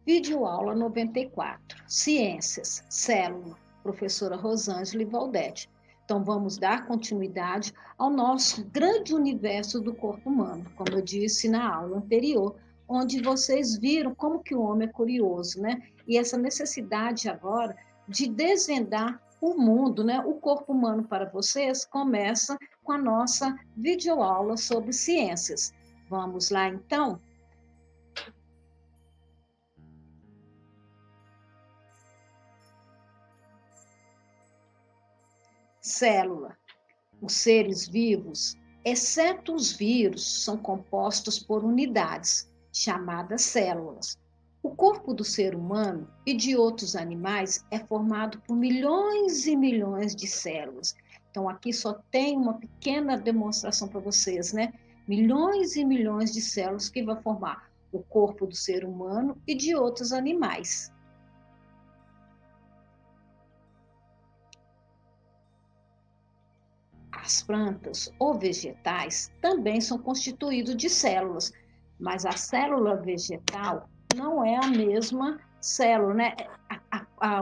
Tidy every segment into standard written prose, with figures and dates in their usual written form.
Videoaula 94, Ciências, Célula, professora Rosângela Valdete. Então, vamos dar continuidade ao nosso grande universo do corpo humano, como eu disse na aula anterior, onde vocês viram como que o homem é curioso, né? E essa necessidade agora de desvendar o mundo, né? O corpo humano para vocês começa com a nossa videoaula sobre ciências. Vamos lá, então? Célula. Os seres vivos, exceto os vírus, são compostos por unidades, chamadas células. O corpo do ser humano e de outros animais é formado por milhões e milhões de células. Então, aqui só tem uma pequena demonstração para vocês, né? Milhões e milhões de células que vão formar o corpo do ser humano e de outros animais. As plantas ou vegetais também são constituídos de células, mas a célula vegetal não é a mesma célula, né?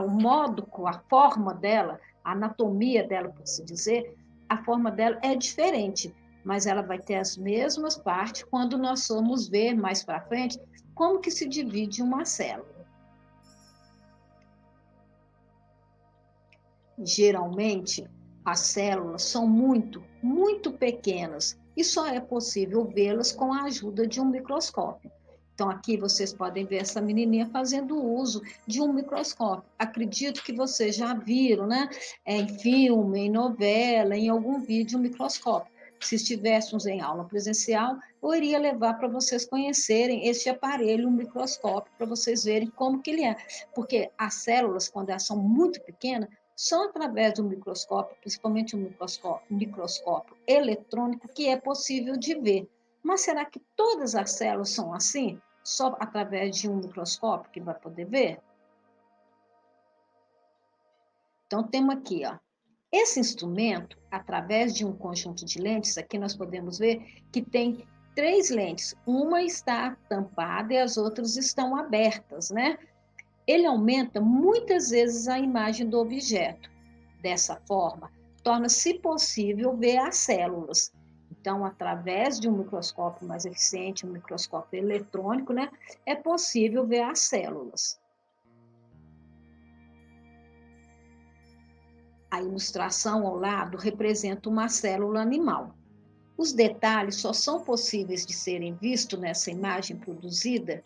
O modo, a forma dela, a anatomia dela, por se dizer, a forma dela é diferente, mas ela vai ter as mesmas partes quando nós formos ver mais para frente como que se divide uma célula. Geralmente, as células são muito pequenas e só é possível vê-las com a ajuda de um microscópio. Então, aqui vocês podem ver essa menininha fazendo uso de um microscópio. Acredito que vocês já viram, né? Em filme, em novela, em algum vídeo, um microscópio. Se estivéssemos em aula presencial, eu iria levar para vocês conhecerem este aparelho, um microscópio, para vocês verem como que ele é. Porque as células, quando elas são muito pequenas, só através do microscópio, principalmente um microscópio eletrônico, que é possível de ver. Mas será que todas as células são assim? Só através de um microscópio que vai poder ver? Então, temos aqui, ó. Esse instrumento, através de um conjunto de lentes, aqui nós podemos ver que tem 3 lentes. Uma está tampada e as outras estão abertas, né? Ele aumenta muitas vezes a imagem do objeto. Dessa forma, torna-se possível ver as células. Então, através de um microscópio mais eficiente, um microscópio eletrônico, né, é possível ver as células. A ilustração ao lado representa uma célula animal. Os detalhes só são possíveis de serem vistos nessa imagem produzida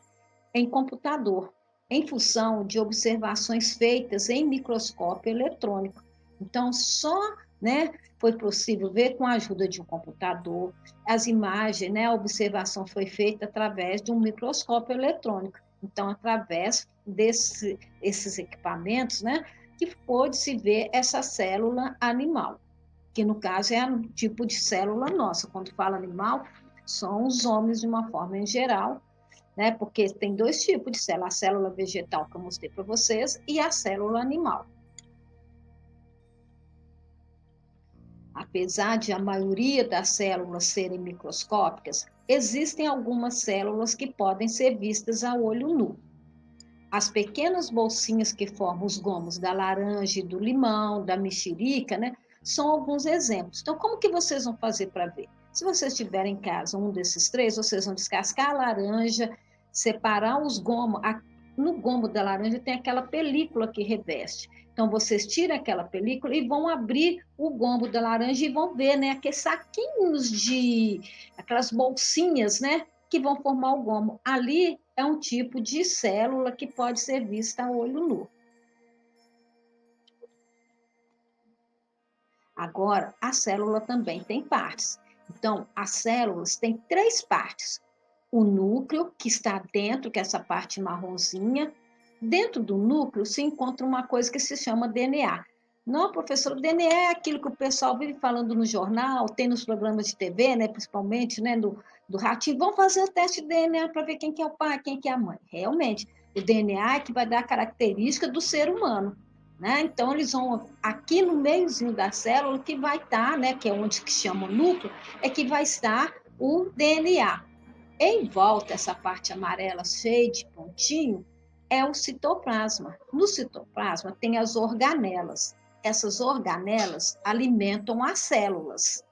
em computador, em função de observações feitas em microscópio eletrônico. Então, só, né, foi possível ver com a ajuda de um computador, as imagens, né, a observação foi feita através de um microscópio eletrônico. Então, através desses equipamentos, né, que pôde-se ver essa célula animal, que no caso é um tipo de célula nossa. Quando fala animal, são os homens de uma forma em geral, né? Porque tem 2 tipos de célula, a célula vegetal que eu mostrei para vocês e a célula animal. Apesar de a maioria das células serem microscópicas, existem algumas células que podem ser vistas a olho nu. As pequenas bolsinhas que formam os gomos da laranja e do limão, da mexerica, né, são alguns exemplos. Então, como que vocês vão fazer para ver? Se vocês tiverem em casa um desses 3, vocês vão descascar a laranja, separar os gomos. No gomo da laranja tem aquela película que reveste. Então, vocês tiram aquela película e vão abrir o gomo da laranja e vão ver, né, aqueles saquinhos aquelas bolsinhas, né, que vão formar o gomo. Ali é um tipo de célula que pode ser vista a olho nu. Agora, a célula também tem partes. Então, as células têm 3 partes. O núcleo, que está dentro, que é essa parte marronzinha. Dentro do núcleo se encontra uma coisa que se chama DNA. Não, professor, o DNA é aquilo que o pessoal vive falando no jornal, tem nos programas de TV, né, principalmente, né, do ratinho. Vão fazer o teste de DNA para ver quem que é o pai, quem que é a mãe. Realmente, o DNA é que vai dar a característica do ser humano, né? Então, eles vão, aqui no meiozinho da célula, que vai estar, né, que é onde que chama o núcleo, é que vai estar o DNA. Em volta, essa parte amarela cheia de pontinho, é o citoplasma. No citoplasma tem as organelas. Essas organelas alimentam as células.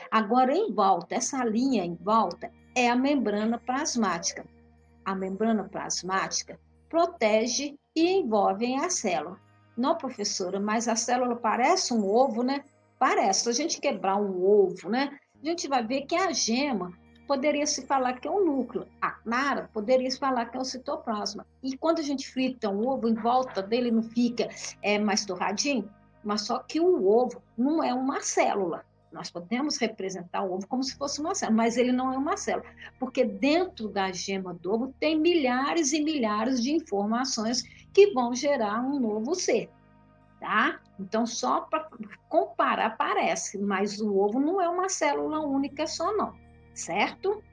Agora, em volta, essa linha em volta é a membrana plasmática. A membrana plasmática protege e envolve a célula. Não, professora, mas a célula parece um ovo, né? Parece. Se a gente quebrar um ovo, né? A gente vai ver que a gema poderia se falar que é um núcleo. A clara poderia se falar que é o citoplasma. E quando a gente frita um ovo, em volta dele não fica mais torradinho? Mas só que o ovo não é uma célula. Nós podemos representar o ovo como se fosse uma célula, mas ele não é uma célula, porque dentro da gema do ovo tem milhares e milhares de informações que vão gerar um novo ser, tá? Então, só para comparar, parece, mas o ovo não é uma célula única só, não, certo?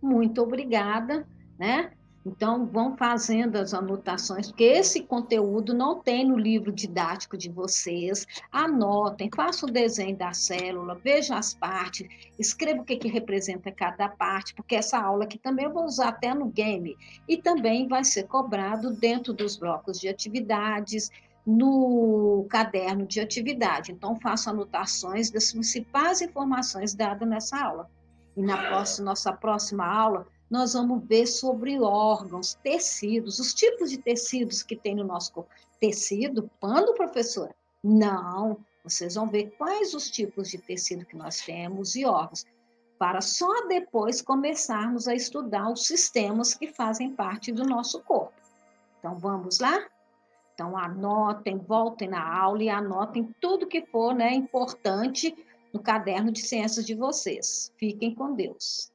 Muito obrigada, né? Então, vão fazendo as anotações, porque esse conteúdo não tem no livro didático de vocês. Anotem, façam o desenho da célula, vejam as partes, escreva o que representa cada parte, porque essa aula aqui também eu vou usar até no game, e também vai ser cobrado dentro dos blocos de atividades, no caderno de atividade. Então, faço anotações das principais informações dadas nessa aula. E nossa próxima aula, nós vamos ver sobre órgãos, tecidos, os tipos de tecidos que tem no nosso corpo. Tecido, pano, professora? Não, vocês vão ver quais os tipos de tecido que nós temos e órgãos, para só depois começarmos a estudar os sistemas que fazem parte do nosso corpo. Então, vamos lá? Então, anotem, voltem na aula e anotem tudo que for, né, importante no caderno de ciências de vocês. Fiquem com Deus.